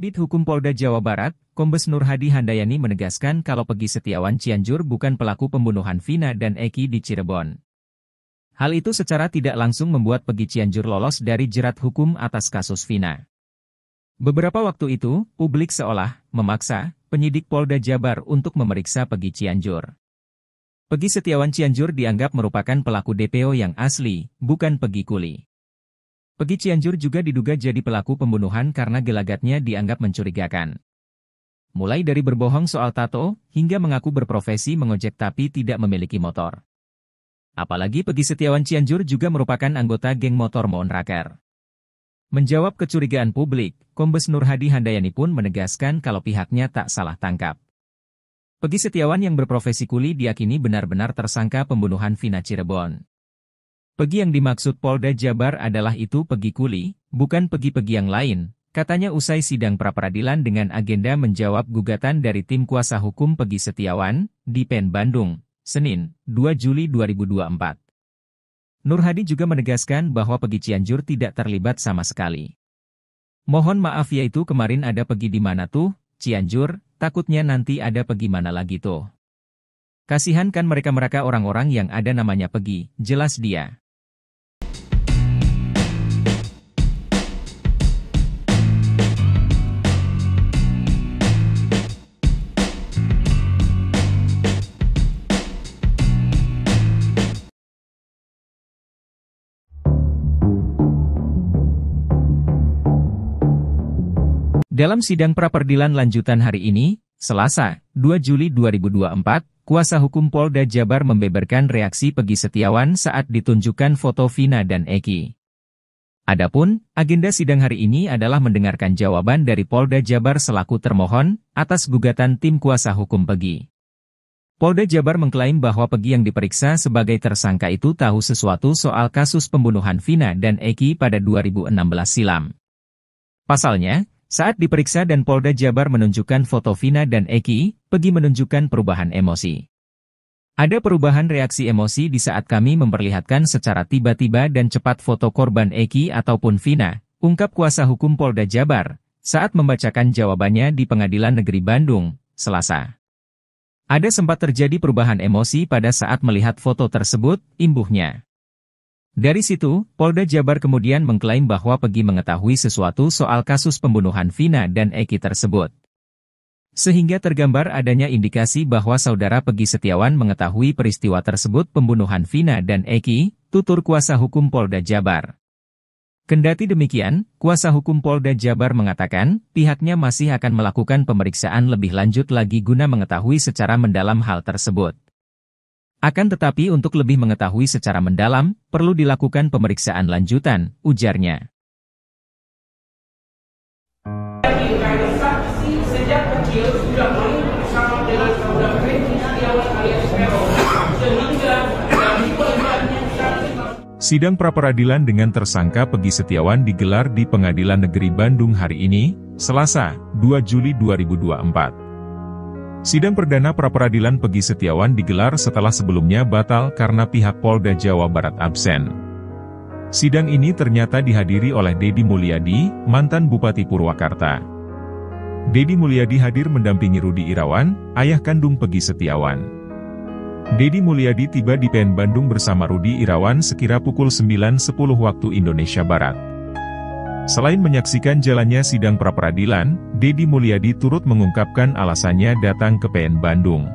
Kabid Hukum Polda Jawa Barat, Kombes Nur Hadi Handayani menegaskan kalau Peggy Setiawan Cianjur bukan pelaku pembunuhan Vina dan Eki di Cirebon. Hal itu secara tidak langsung membuat Peggy Cianjur lolos dari jerat hukum atas kasus Vina. Beberapa waktu itu, publik seolah memaksa penyidik Polda Jabar untuk memeriksa Peggy Cianjur. Peggy Setiawan Cianjur dianggap merupakan pelaku DPO yang asli, bukan Peggy Kuli. Peggy Cianjur juga diduga jadi pelaku pembunuhan karena gelagatnya dianggap mencurigakan. Mulai dari berbohong soal tato, hingga mengaku berprofesi mengojek tapi tidak memiliki motor. Apalagi Peggy Setiawan Cianjur juga merupakan anggota geng motor Monraker. Menjawab kecurigaan publik, Kombes Nur Hadi Handayani pun menegaskan kalau pihaknya tak salah tangkap. Peggy Setiawan yang berprofesi kuli diyakini benar-benar tersangka pembunuhan Vina Cirebon. Peggy yang dimaksud Polda Jabar adalah itu Peggy Kuli, bukan Peggy-Peggy yang lain, katanya usai sidang pra-peradilan dengan agenda menjawab gugatan dari tim kuasa hukum Peggy Setiawan, di PN Bandung, Senin, 2 Juli 2024. Nur Hadi juga menegaskan bahwa Peggy Cianjur tidak terlibat sama sekali. Mohon maaf yaitu kemarin ada Peggy di mana tuh, Cianjur, takutnya nanti ada Peggy mana lagi tuh. Kasihan kan mereka-mereka orang-orang yang ada namanya Peggy, jelas dia. Dalam sidang pra-peradilan lanjutan hari ini, Selasa, 2 Juli 2024, kuasa hukum Polda Jabar membeberkan reaksi Peggy Setiawan saat ditunjukkan foto Vina dan Eki. Adapun, agenda sidang hari ini adalah mendengarkan jawaban dari Polda Jabar selaku termohon atas gugatan tim kuasa hukum Peggy. Polda Jabar mengklaim bahwa Peggy yang diperiksa sebagai tersangka itu tahu sesuatu soal kasus pembunuhan Vina dan Eki pada 2016 silam. Pasalnya, saat diperiksa dan Polda Jabar menunjukkan foto Vina dan Eki, Peggy menunjukkan perubahan emosi. Ada perubahan reaksi emosi di saat kami memperlihatkan secara tiba-tiba dan cepat foto korban Eki ataupun Vina, ungkap kuasa hukum Polda Jabar, saat membacakan jawabannya di Pengadilan Negeri Bandung, Selasa. Ada sempat terjadi perubahan emosi pada saat melihat foto tersebut, imbuhnya. Dari situ, Polda Jabar kemudian mengklaim bahwa Peggy mengetahui sesuatu soal kasus pembunuhan Vina dan Eki tersebut. Sehingga tergambar adanya indikasi bahwa saudara Peggy Setiawan mengetahui peristiwa tersebut pembunuhan Vina dan Eki, tutur kuasa hukum Polda Jabar. Kendati demikian, kuasa hukum Polda Jabar mengatakan, pihaknya masih akan melakukan pemeriksaan lebih lanjut lagi guna mengetahui secara mendalam hal tersebut. Akan tetapi untuk lebih mengetahui secara mendalam, perlu dilakukan pemeriksaan lanjutan, ujarnya. Sejak kecil sudah main bersama dengan saudara Peggy Setiawan alias Peron, sehingga dari pelajarannya Sidang pra-peradilan dengan tersangka Peggy Setiawan digelar di Pengadilan Negeri Bandung hari ini, Selasa, 2 Juli 2024. Sidang perdana pra-peradilan Peggy Setiawan digelar setelah sebelumnya batal karena pihak Polda Jawa Barat absen. Sidang ini ternyata dihadiri oleh Deddy Mulyadi, mantan Bupati Purwakarta. Deddy Mulyadi hadir mendampingi Rudi Irawan, ayah kandung Peggy Setiawan. Deddy Mulyadi tiba di PN Bandung bersama Rudi Irawan sekira pukul 9.10 waktu Indonesia Barat. Selain menyaksikan jalannya sidang pra-peradilan, Deddy Mulyadi turut mengungkapkan alasannya datang ke PN Bandung.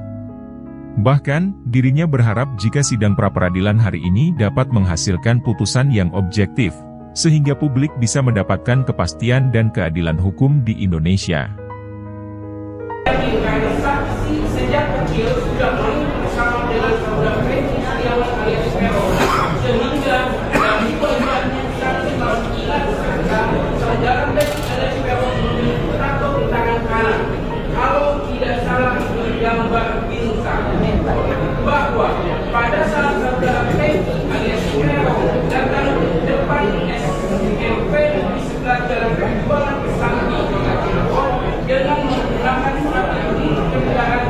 Bahkan, dirinya berharap jika sidang pra-peradilan hari ini dapat menghasilkan putusan yang objektif, sehingga publik bisa mendapatkan kepastian dan keadilan hukum di Indonesia. Sejak kecil sudah main bersama dengan saudara Peggy Setiawan alias Peron, sehingga dari pelajarannya saudara Peggy alias Peron memiliki tato di tangan kanan. Kalau tidak salah gambar bintang, bahwa pada saat saudara Peggy alias Peron datang ke depan SMP di sebelah jalan Perjuangan Pesantren dengan menggunakan strategi kendaraan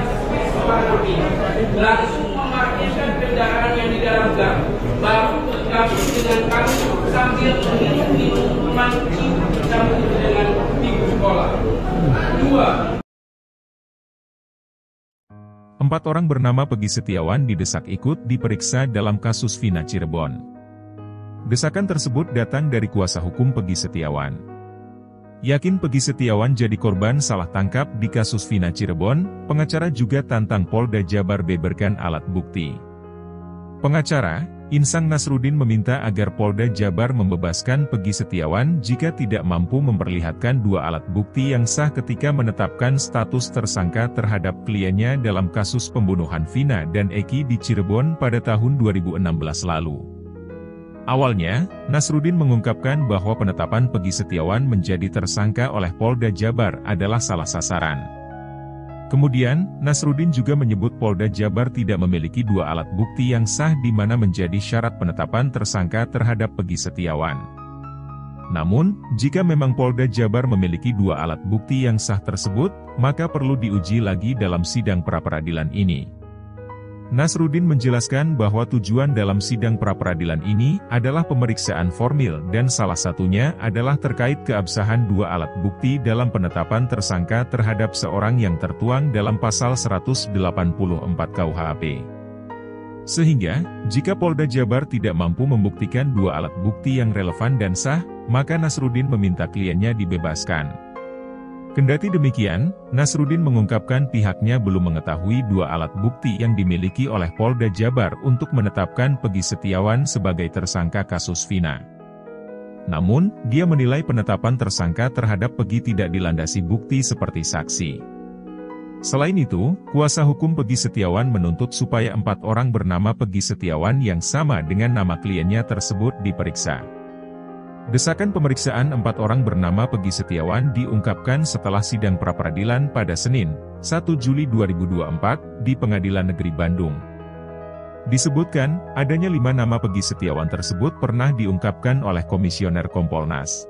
warna biru, langsung memarkirkan kendaraannya di dalam gang. kedua, 4 orang bernama Peggy Setiawan didesak ikut diperiksa dalam kasus Vina Cirebon. Desakan tersebut datang dari kuasa hukum Peggy Setiawan. Yakin Peggy Setiawan jadi korban salah tangkap di kasus Vina Cirebon, pengacara juga tantang Polda Jabar beberkan alat bukti. Pengacara, Insang Nasruddin meminta agar Polda Jabar membebaskan Peggy Setiawan jika tidak mampu memperlihatkan 2 alat bukti yang sah ketika menetapkan status tersangka terhadap kliennya dalam kasus pembunuhan Vina dan Eki di Cirebon pada tahun 2016 lalu. Awalnya, Nasruddin mengungkapkan bahwa penetapan Peggy Setiawan menjadi tersangka oleh Polda Jabar adalah salah sasaran. Kemudian, Nasruddin juga menyebut Polda Jabar tidak memiliki 2 alat bukti yang sah di mana menjadi syarat penetapan tersangka terhadap Peggy Setiawan. Namun, jika memang Polda Jabar memiliki 2 alat bukti yang sah tersebut, maka perlu diuji lagi dalam sidang pra-peradilan ini. Nasruddin menjelaskan bahwa tujuan dalam sidang pra-peradilan ini adalah pemeriksaan formil dan salah satunya adalah terkait keabsahan 2 alat bukti dalam penetapan tersangka terhadap seorang yang tertuang dalam pasal 184 KUHP. Sehingga, jika Polda Jabar tidak mampu membuktikan 2 alat bukti yang relevan dan sah, maka Nasruddin meminta kliennya dibebaskan. Kendati demikian, Nasruddin mengungkapkan pihaknya belum mengetahui 2 alat bukti yang dimiliki oleh Polda Jabar untuk menetapkan Peggy Setiawan sebagai tersangka kasus Vina. Namun, dia menilai penetapan tersangka terhadap Peggy tidak dilandasi bukti seperti saksi. Selain itu, kuasa hukum Peggy Setiawan menuntut supaya 4 orang bernama Peggy Setiawan yang sama dengan nama kliennya tersebut diperiksa. Desakan pemeriksaan 4 orang bernama Peggy Setiawan diungkapkan setelah sidang pra-peradilan pada Senin, 1 Juli 2024, di Pengadilan Negeri Bandung. Disebutkan, adanya 5 nama Peggy Setiawan tersebut pernah diungkapkan oleh Komisioner Kompolnas.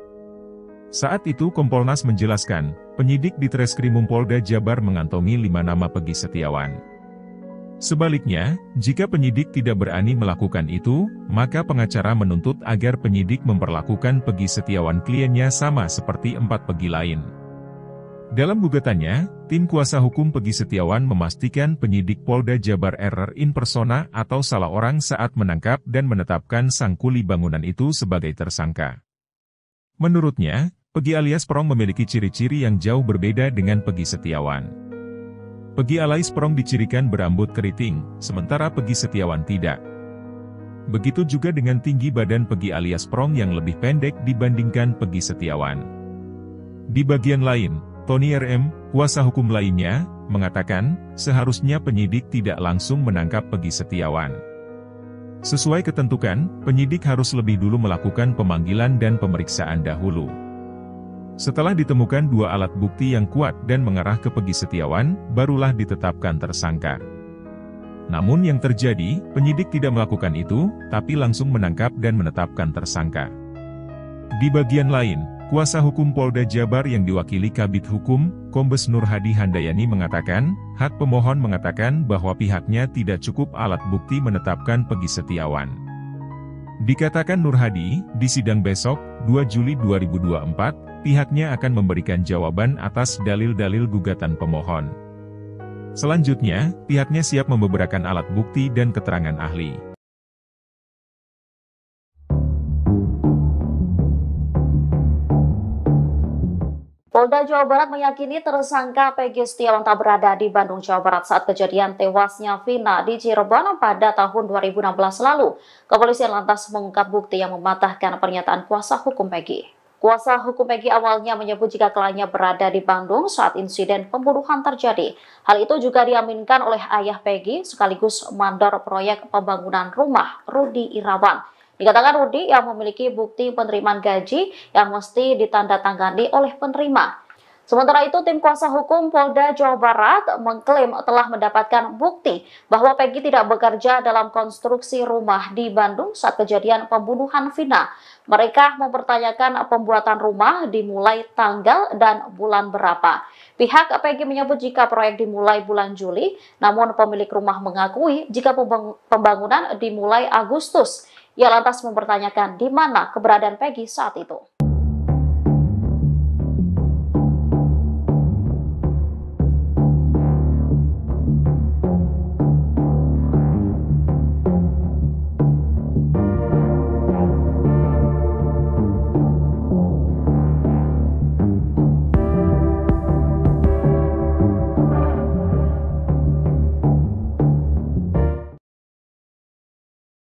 Saat itu Kompolnas menjelaskan, penyidik di Treskrimum Polda Jabar mengantongi 5 nama Peggy Setiawan. Sebaliknya, jika penyidik tidak berani melakukan itu, maka pengacara menuntut agar penyidik memperlakukan Peggy Setiawan kliennya sama seperti 4 Peggy lain. Dalam gugatannya, tim kuasa hukum Peggy Setiawan memastikan penyidik Polda Jabar error in persona atau salah orang saat menangkap dan menetapkan sang kuli bangunan itu sebagai tersangka. Menurutnya, Peggy alias Perong memiliki ciri-ciri yang jauh berbeda dengan Peggy Setiawan. Peggy alias Perong dicirikan berambut keriting, sementara Peggy Setiawan tidak. Begitu juga dengan tinggi badan Peggy alias Perong yang lebih pendek dibandingkan Peggy Setiawan. Di bagian lain, Tony RM, kuasa hukum lainnya, mengatakan, seharusnya penyidik tidak langsung menangkap Peggy Setiawan. Sesuai ketentuan, penyidik harus lebih dulu melakukan pemanggilan dan pemeriksaan dahulu. Setelah ditemukan 2 alat bukti yang kuat dan mengarah ke Peggy Setiawan, barulah ditetapkan tersangka. Namun yang terjadi, penyidik tidak melakukan itu, tapi langsung menangkap dan menetapkan tersangka. Di bagian lain, kuasa hukum Polda Jabar yang diwakili Kabid Hukum, Kombes Nur Hadi Handayani mengatakan, hak pemohon mengatakan bahwa pihaknya tidak cukup alat bukti menetapkan Peggy Setiawan. Dikatakan Nur Hadi, di sidang besok, 2 Juli 2024, pihaknya akan memberikan jawaban atas dalil-dalil gugatan pemohon. Selanjutnya, pihaknya siap membeberkan alat bukti dan keterangan ahli. Polda Jawa Barat meyakini tersangka Peggy Setiawan tak berada di Bandung, Jawa Barat saat kejadian tewasnya Vina di Cirebon pada tahun 2016 lalu. Kepolisian lantas mengungkap bukti yang mematahkan pernyataan kuasa hukum Peggy. Kuasa hukum Peggy awalnya menyebut jika kliennya berada di Bandung saat insiden pembunuhan terjadi. Hal itu juga diaminkan oleh ayah Peggy sekaligus mandor proyek pembangunan rumah, Rudi Irawan. Dikatakan Rudi yang memiliki bukti penerimaan gaji yang mesti ditandatangani oleh penerima. Sementara itu, tim kuasa hukum Polda Jawa Barat mengklaim telah mendapatkan bukti bahwa Peggy tidak bekerja dalam konstruksi rumah di Bandung saat kejadian pembunuhan Vina. Mereka mempertanyakan pembuatan rumah dimulai tanggal dan bulan berapa. Pihak Peggy menyebut jika proyek dimulai bulan Juli, namun pemilik rumah mengakui jika pembangunan dimulai Agustus. Ia lantas mempertanyakan di mana keberadaan Peggy saat itu.